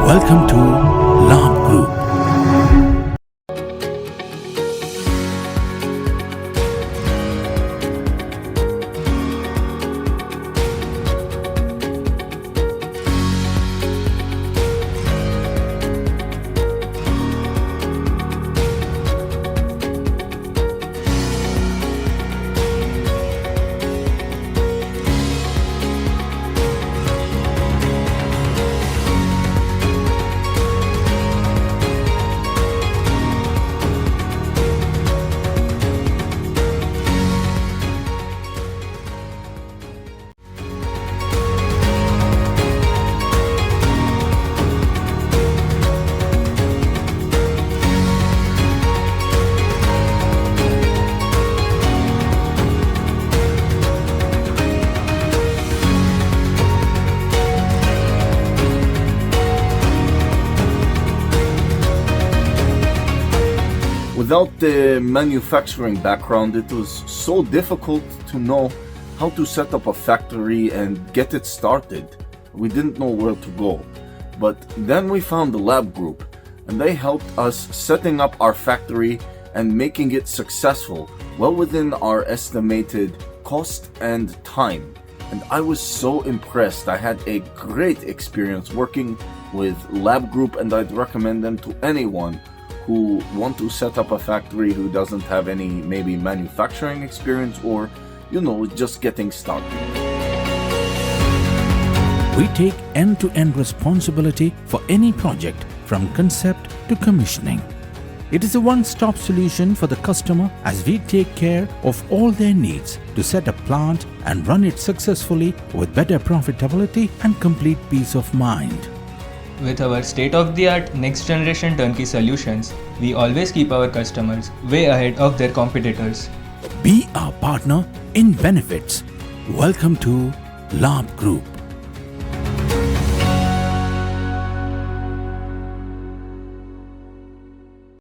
Welcome to Labh Group. Without the manufacturing background, it was so difficult to know how to set up a factory and get it started. We didn't know where to go. But then we found the Labh Group, and they helped us setting up our factory and making it successful, well within our estimated cost and time. And I was so impressed. I had a great experience working with Labh Group, and I'd recommend them to anyone who want to set up a factory who doesn't have any maybe manufacturing experience or, just getting started. We take end-to-end responsibility for any project from concept to commissioning. It is a one-stop solution for the customer as we take care of all their needs to set a plant and run it successfully with better profitability and complete peace of mind. With our state-of-the-art next-generation turnkey solutions, we always keep our customers way ahead of their competitors. Be our partner in benefits. Welcome to Labh Group.